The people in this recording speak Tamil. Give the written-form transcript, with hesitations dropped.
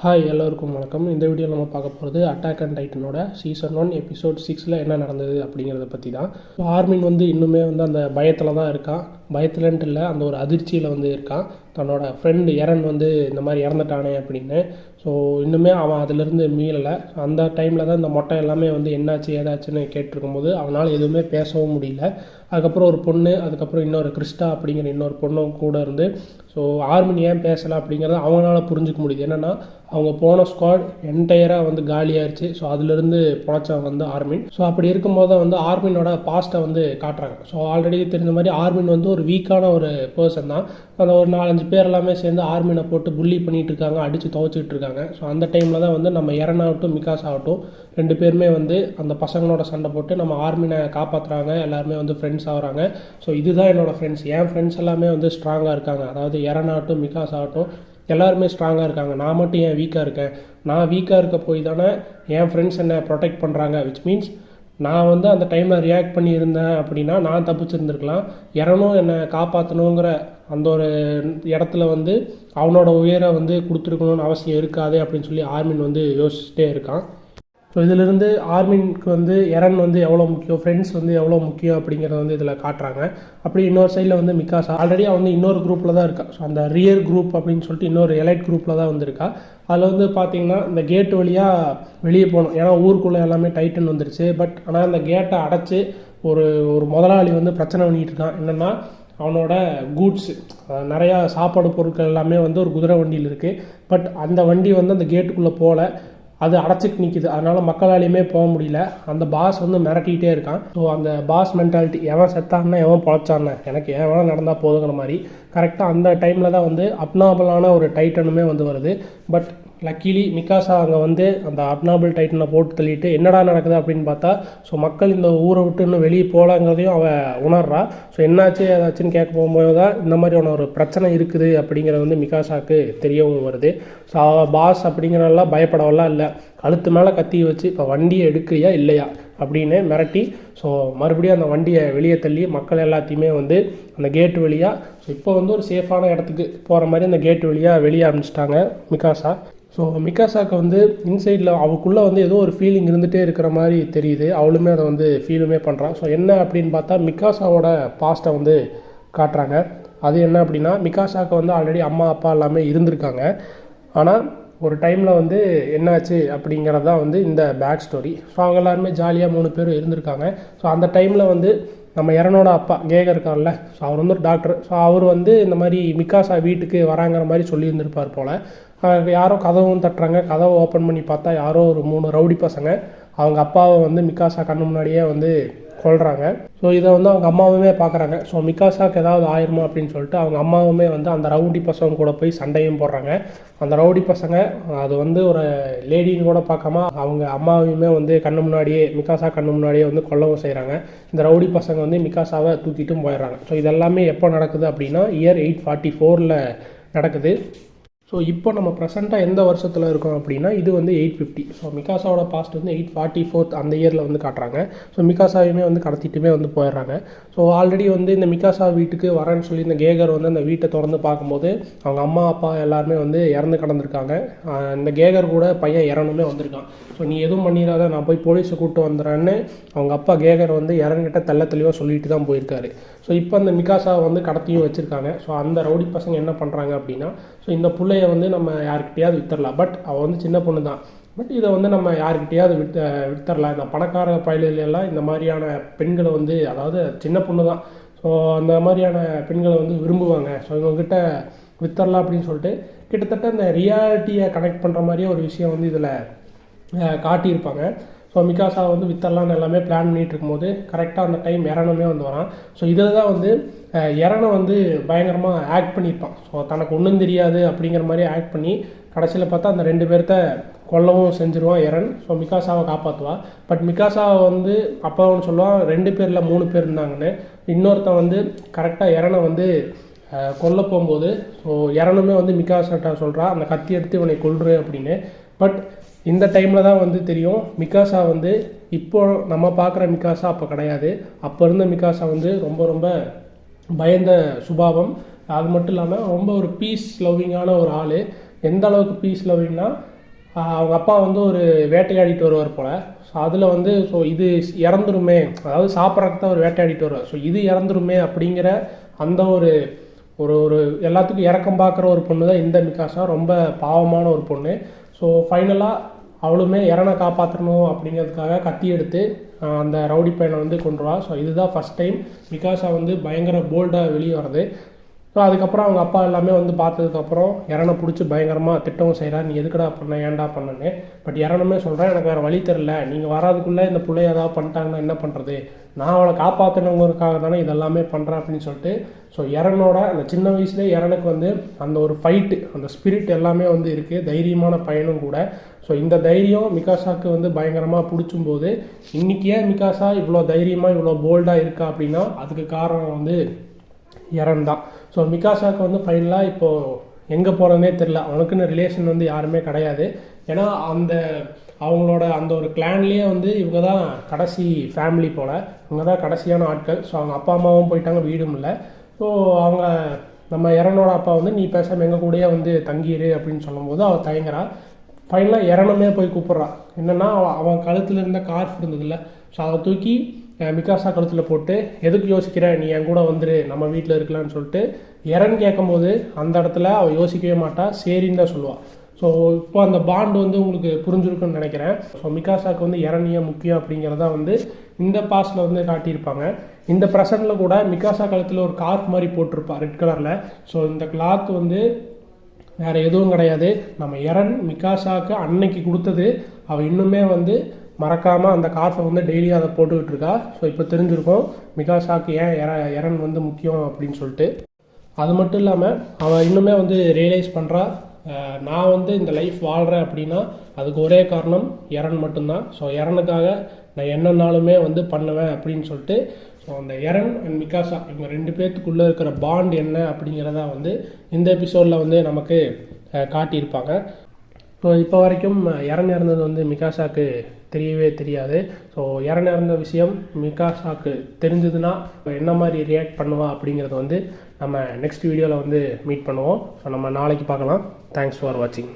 ஹாய் எல்லோருக்கும் வணக்கம். இந்த வீடியோவில் நம்ம பார்க்க போகிறது அட்டாக் அண்ட் டைட்டனோட சீசன் 1 எபிசோட் 6 என்ன நடந்தது அப்படிங்கிறத பற்றி தான். ஸோ ஆர்மின் இன்னுமே அந்த பயத்தில் தான் இருக்கான். பயத்துலன்ட்டு இல்லை, அந்த ஒரு அதிர்ச்சியில் இருக்கான். தன்னோட ஃப்ரெண்டு எரன் இந்த மாதிரி இறந்துட்டானே அப்படின்னு. ஸோ இன்னுமே அவன் அதிலிருந்து மீளலை. அந்த டைமில் தான் இந்த மொட்டை எல்லாமே என்னாச்சு ஏதாச்சுன்னு கேட்டிருக்கும்போது அவனால் எதுவுமே பேசவும் முடியல. அதுக்கப்புறம் ஒரு பொண்ணு, அதுக்கப்புறம் இன்னொரு கிறிஸ்டா அப்படிங்கிற இன்னொரு பொண்ணும் கூட இருந்து ஸோ ஆர்மின் ஏன் பேசலை அப்படிங்கிறத அவங்களால புரிஞ்சிக்க முடியுது. என்னென்னா அவங்க போன ஸ்குவாட் என்டையராக காலியாகிடுச்சு. ஸோ அதிலிருந்து பொழைச்சவன் ஆர்மின். ஸோ அப்படி இருக்கும்போது ஆர்மினோட பாஸ்ட்டை காட்டுறாங்க. ஸோ ஆல்ரெடி தெரிஞ்ச மாதிரி ஆர்மின் ஒரு வீக்கான ஒரு பர்சன் தான். அந்த ஒரு 4-5 பேர் எல்லாமே சேர்ந்து ஆர்மினை போட்டு புள்ளி பண்ணிகிட்டு இருக்காங்க, அடித்து துவச்சிட்டு இருக்காங்க. ஸோ அந்த டைமில் தான் நம்ம எரன் ஆகட்டும் மிகாஸ் ஆகட்டும் 2 பேருமே அந்த பசங்களோட சண்டை போட்டு நம்ம ஆர்மினை காப்பாற்றுறாங்க. எல்லாருமே ஃப்ரெண்ட்ஸ் ஆகிறாங்க. ஸோ இதுதான் என்னோடய ஃப்ரெண்ட்ஸ், என் ஃப்ரெண்ட்ஸ் எல்லாமே ஸ்ட்ராங்காக இருக்காங்க. அதாவது எரன் ஆகட்டும் மிகாஸ் ஆகட்டும் எல்லாருமே ஸ்ட்ராங்காக இருக்காங்க. நான் மட்டும் ஏன் வீக்காக இருக்கேன்? நான் வீக்காக இருக்க போய் தானே என் ஃப்ரெண்ட்ஸ் என்னை ப்ரொடெக்ட் பண்ணுறாங்க. விச் மீன்ஸ் நான் அந்த டைமில் ரியாக்ட் பண்ணியிருந்தேன் அப்படின்னா நான் தப்பிச்சிருந்துருக்கலாம். எரனும் என்னை காப்பாற்றணுங்கிற அந்த ஒரு இடத்துல அவனோட உயரை கொடுத்துருக்கணும்னு அவசியம் இருக்காது அப்படின்னு சொல்லி ஆர்மின் யோசிச்சுட்டே இருக்கான். ஸோ இதிலிருந்து ஆர்மினுக்கு எரன் எவ்வளோ முக்கியம், ஃப்ரெண்ட்ஸ் எவ்வளோ முக்கியம் அப்படிங்கிறத இதில் காட்டுறாங்க. அப்படி இன்னொரு சைடில் மிகாசா ஆல்ரெடி இன்னொரு குரூப்பில் தான் இருக்கா. ஸோ அந்த ரியர் குரூப் அப்படின்னு சொல்லிட்டு இன்னொரு எலைட் குரூப்பில் தான் இருக்கா. அதில் பார்த்தீங்கன்னா இந்த கேட்டு வழியாக வெளியே போகணும். ஏன்னா ஊருக்குள்ளே எல்லாமே டைட்டன் வந்துருச்சு. பட் ஆனால் அந்த கேட்டை அடைச்சி ஒரு முதலாளி பிரச்சனை பண்ணிகிட்டு இருக்கான். என்னென்னா அவனோட கூட்ஸ் நிறையா சாப்பாடு பொருட்கள் எல்லாமே ஒரு குதிரை வண்டியில் இருக்குது. பட் அந்த வண்டி அந்த கேட்டுக்குள்ளே போகல, அது அடைச்சிட்டு நிற்கிது. அதனால் மக்களாலையுமே போக முடியல. அந்த பாஸ் மிரட்டிகிட்டே இருக்கான். ஸோ அந்த பாஸ் மென்டாலிட்டி, எவன் செத்தான்னா எவன் பொழைச்சான்னு எனக்கு எவன் நடந்தால் போதுங்கிற மாதிரி கரெக்டாக அந்த டைமில் தான் அப்னாபலான ஒரு டைட்டனுமே வருது. பட் லக்கிலி மிகாசா அங்கே அந்த அப்னாபிள் டைட்டனை போட்டு தள்ளிட்டு என்னடா நடக்குது அப்படின்னு பார்த்தா ஸோ மக்கள் இந்த ஊரை விட்டு இன்னும் வெளியே போகலாங்கிறதையும் அவள் உணர்றா. ஸோ என்னாச்சு ஏதாச்சுன்னு கேட்க போகும்போது தான் இந்த மாதிரியான ஒரு பிரச்சனை இருக்குது அப்படிங்கிறது மிகாசாவுக்கு தெரியவும் வருது. ஸோ அவள் பாஸ் அப்படிங்கிறதெல்லாம் பயப்படவெல்லாம் இல்லை, கழுத்து மேலே கத்தி வச்சு இப்போ வண்டியை எடுக்கிறியா இல்லையா அப்படின்னு மிரட்டி ஸோ மறுபடியும் அந்த வண்டியை வெளியே தள்ளி மக்கள் எல்லாத்தையுமே அந்த கேட்டு வழியாக ஸோ இப்போ ஒரு சேஃபான இடத்துக்கு போகிற மாதிரி அந்த கேட்டு வழியாக வெளியே அனுப்பிச்சிட்டாங்க மிகாசா. ஸோ மிகாசாவுக்கு இன்சைடில் அவளுக்குள்ளே ஏதோ ஒரு ஃபீலிங் இருந்துகிட்டே இருக்கிற மாதிரி தெரியுது. அவளுமே அதை ஃபீலுமே பண்ணுறான். ஸோ என்ன அப்படின்னு பார்த்தா மிகாசாவோட பாஸ்ட்டை காட்டுறாங்க. அது என்ன அப்படின்னா மிகாசாவுக்கு ஆல்ரெடி அம்மா அப்பா எல்லாமே இருந்திருக்காங்க. ஆனால் ஒரு டைமில் என்னாச்சு அப்படிங்கிறது தான் இந்த பேக் ஸ்டோரி. ஸோ அவங்க எல்லாருமே ஜாலியாக 3 பேர் இருந்திருக்காங்க. ஸோ அந்த டைமில் நம்ம எரனோட அப்பா கேகர் இருக்கார்ல, ஸோ அவர் ஒரு டாக்டர். ஸோ அவர் இந்த மாதிரி மிகாசா வீட்டுக்கு வராங்கிற மாதிரி சொல்லியிருந்திருப்பார் போல். யாரோ கதவும் தட்டுறாங்க. கதவை ஓப்பன் பண்ணி பார்த்தா யாரோ ஒரு 3 ரவுடி பசங்க அவங்க அப்பாவை மிகாசா கண்ணு முன்னாடியே கொள்கிறாங்க. ஸோ இதை அவங்க அம்மாவுமே பார்க்குறாங்க. ஸோ மிகாசாவுக்கு ஏதாவது ஆயிருமா அப்படின்னு சொல்லிட்டு அவங்க அம்மாவுமே அந்த ரவுடி பசங்க கூட போய் சண்டையும் போடுறாங்க. அந்த ரவுடி பசங்க அது ஒரு லேடின்னு கூட பார்க்காம அவங்க அம்மாவையுமே கண்ணு முன்னாடியே மிகாசா கண்ணு முன்னாடியே கொல்லவும் செய்கிறாங்க. இந்த ரவுடி பசங்க மிகாசாவை தூக்கிட்டும் போயிடுறாங்க. ஸோ இதெல்லாமே எப்போ நடக்குது அப்படின்னா இயர் 844 நடக்குது. ஸோ இப்போ நம்ம ப்ரெசென்ட்டாக எந்த வருஷத்தில் இருக்கோம் அப்படின்னா இது 850. ஸோ மிகாசாவோட பாஸ்ட் 844 அந்த இயரில் காட்டுறாங்க. ஸோ மிகாசாவையுமே கடத்திட்டுமே போயிடுறாங்க. ஸோ ஆல்ரெடி இந்த மிகாசா வீட்டுக்கு வரேன்னு சொல்லி இந்த கேகர் அந்த வீட்டை திறந்து பார்க்கும்போது அவங்க அம்மா அப்பா எல்லாருமே இறந்து கிடந்திருக்காங்க. இந்த கேகர் கூட பையன் இறனுமே வந்திருக்கான். ஸோ நீ எதுவும் பண்ணிடாத, நான் போய் போலீஸை கூப்பிட்டு வந்துடுறேன்னு அவங்க அப்பா கேகர் இறங்கிட்ட தெளிவாக சொல்லிட்டு தான் போயிருக்காரு. ஸோ இப்போ அந்த மிகாசா கடத்தியும் வச்சுருக்காங்க. ஸோ அந்த ரவுடி பசங்க என்ன பண்ணுறாங்க அப்படின்னா ஸோ இந்த பிள்ளைய நம்ம யாருக்கிட்டையாவது வித்துடலாம். பட் அவள் சின்ன பொண்ணு தான். பட் இதை நம்ம யாருக்கிட்டையாவது வித்துடலாம். இந்த பணக்கார பயலெல்லாம் இந்த மாதிரியான பெண்களை அதாவது சின்ன பொண்ணு தான். ஸோ அந்த மாதிரியான பெண்களை விரும்புவாங்க. ஸோ இவங்ககிட்ட வித்துடலாம் அப்படின்னு சொல்லிட்டு கிட்டத்தட்ட இந்த ரியாலிட்டியை கனெக்ட் பண்ணுற மாதிரியே ஒரு விஷயம் இதில் காட்டியிருப்பாங்க. ஸோ மிகாசா வித்தரலான்னு எல்லாமே பிளான் பண்ணிகிட்டு இருக்கும்போது கரெக்டாக அந்த டைம் எரனுமே வரான். ஸோ இதில் தான் எரனை பயங்கரமாக ஆக்ட் பண்ணியிருப்பான். ஸோ தனக்கு ஒன்றும் தெரியாது அப்படிங்கிற மாதிரி ஆக்ட் பண்ணி கடைசியில் பார்த்தா அந்த 2 பேர்த்த கொல்லவும் செஞ்சுருவான் எரன். ஸோ மிகாசாவை காப்பாற்றுவா. பட் மிகாசாவை அப்பா சொல்லுவான் 2 பேரில் 3 பேர் இருந்தாங்கன்னு. இன்னொருத்தன் கரெக்டாக எரனை கொல்ல போகும்போது ஸோ எரனுமே மிகாசாட்ட சொல்கிறா அந்த கத்தி எடுத்து இவனை கொல்று அப்படின்னு. பட் இந்த டைமில் தான் தெரியும் மிகாசா இப்போ நம்ம பார்க்குற மிகாசா அப்போ கிடையாது. அப்போ இருந்த மிகாசா ரொம்ப ரொம்ப பயந்த சுபாவம். அது மட்டும் இல்லாமல் ரொம்ப ஒரு பீஸ் லவ்விங்கான ஒரு ஆள். எந்த அளவுக்கு பீஸ் லவ்விங்னா அவங்க அப்பா வந்து ஒரு வேட்டையாடிட்டு வருவார் போல். ஸோ அதில் வந்து ஸோ இது இறந்துருமே, அதாவது சாப்பிட்றதுக்கு தான் ஒரு வேட்டையாடிட்டு வருவார். ஸோ இது இறந்துருமே அப்படிங்கிற அந்த ஒரு ஒரு ஒரு எல்லாத்துக்கும் இறக்கம் பார்க்குற ஒரு பொண்ணு தான் இந்த மிகாஷா. ரொம்ப பாவமான ஒரு பொண்ணு. ஸோ ஃபைனலாக அவளுமே இறனை காப்பாற்றணும் அப்படிங்கிறதுக்காக கத்தி எடுத்து அந்த ரவுடி பையனை வந்து கொண்டுருவா. ஸோ இதுதான் ஃபஸ்ட் டைம் மிகாஷா வந்து பயங்கர போல்டாக வெளியே வருது. ஸோ அதுக்கப்புறம் அவங்க அப்பா எல்லாமே வந்து பார்த்ததுக்கப்புறம் இறனை பிடிச்சி பயங்கரமாக திட்டவும் செய்கிறார், நீ எதுக்கடா பண்ண, ஏன்டா பண்ணனே. பட் இறனுமே சொல்கிறேன், எனக்கு வேறு வழி தெரில, நீங்கள் வராதுக்குள்ளே இந்த பிள்ளைய ஏதாவது பண்ணிட்டாங்கன்னா என்ன பண்ணுறது, நான் அவளை காப்பாற்றணுங்கிறதுக்காக தானே இதெல்லாமே பண்ணுறேன் அப்படின்னு சொல்லிட்டு. ஸோ இறனோட அந்த சின்ன வயசுலேயே இறனுக்கு வந்து அந்த ஒரு ஃபைட்டு, அந்த ஸ்பிரிட் எல்லாமே வந்து இருக்குது, தைரியமான பையனும் கூட. ஸோ இந்த தைரியம் மிகாஷாவுக்கு வந்து பயங்கரமாக பிடிச்சும்போது இன்றைக்கி ஏன் மிகாஷா இவ்வளோ தைரியமாக இவ்வளோ போல்டாக இருக்கா அப்படின்னா அதுக்கு காரணம் வந்து இறன் தான். ஸோ மிகாஷாவுக்கு வந்து ஃபைனலாக இப்போது எங்கே போகிறதுனே தெரில. அவனுக்குன்னு ரிலேஷன் வந்து யாருமே கிடையாது. ஏன்னா அந்த அவங்களோட அந்த ஒரு கிளான்லேயே வந்து இவங்க தான் கடைசி ஃபேமிலி போல், இவங்க தான் கடைசியான ஆட்கள். ஸோ அவங்க அப்பா அம்மாவும் போயிட்டாங்க, வீடும் இல்லை. ஸோ அவங்க நம்ம இறனோட அப்பா வந்து நீ பேசாமல் எங்கள் கூடயே வந்து தங்கிடு அப்படின்னு சொல்லும்போது அவள் தயங்குறா. ஃபைனலாக இறனுமே போய் கூப்பிட்றான். என்னென்னா அவன் கழுத்தில் இருந்த கார்ஃப் இருந்ததில்ல, ஸோ அதை தூக்கி மிகாஷா கழுத்தில் போட்டு எதுக்கு யோசிக்கிற, நீ என் கூட வந்துரு, நம்ம வீட்டில் இருக்கலான்னு சொல்லிட்டு இறன் கேட்கும்போது அந்த இடத்துல அவள் யோசிக்கவே மாட்டா, சரின்னு தான் சொல்லுவாள். ஸோ இப்போ அந்த பாண்டு வந்து உங்களுக்கு புரிஞ்சிருக்குன்னு நினைக்கிறேன். ஸோ மிகாஷாவுக்கு வந்து இறனிய முக்கியம் அப்படிங்கிறத வந்து இந்த பாஸ்டில் வந்து காட்டியிருப்பாங்க. இந்த ப்ரெசண்டில் கூட மிகாஷா கழுத்தில் ஒரு கார்ஃப் மாதிரி போட்டிருப்பா ரெட் கலரில். ஸோ இந்த கிளாத் வந்து வேறு எதுவும் கிடையாது, நம்ம இறன் மிகாஷாவுக்கு அன்னைக்கு கொடுத்தது. அவள் இன்னுமே வந்து மறக்காமல் அந்த கார்ஃபை வந்து டெய்லியும் அதை போட்டுக்கிட்டு இருக்கா. ஸோ இப்போ தெரிஞ்சிருக்கும் மிகாஷாவுக்கு ஏன் இறன் வந்து முக்கியம் அப்படின்னு சொல்லிட்டு. அது மட்டும் இல்லாமல் அவள் இன்னுமே வந்து ரியலைஸ் பண்ணுறா, நான் வந்து இந்த லைஃப் வாழ்கிறேன் அப்படின்னா அதுக்கு ஒரே காரணம் இறன் மட்டும்தான். ஸோ இறனுக்காக நான் என்னன்னாலுமே வந்து பண்ணுவேன் அப்படின்னு சொல்லிட்டு. ஸோ அந்த இறன் அண்ட் மிகாஷா இவங்க ரெண்டு பேர்த்துக்குள்ளே இருக்கிற பாண்ட் என்ன அப்படிங்கிறத வந்து இந்த எபிசோடில் வந்து நமக்கு காட்டியிருப்பாங்க. ஸோ இப்போ வரைக்கும் இறன் இறந்தது வந்து மிகாஷாவுக்கு தெரியவே தெரியாது. ஸோ இறன் இறந்த விஷயம் மிகாஷாவுக்கு தெரிஞ்சதுன்னா என்ன மாதிரி ரியாக்ட் பண்ணுவா அப்படிங்கிறத வந்து நம்ம நெக்ஸ்ட் வீடியோவில் வந்து மீட் பண்ணுவோம். ஸோ நம்ம நாளைக்கு பார்க்கலாம். தேங்க்ஸ் ஃபார் வாட்சிங்.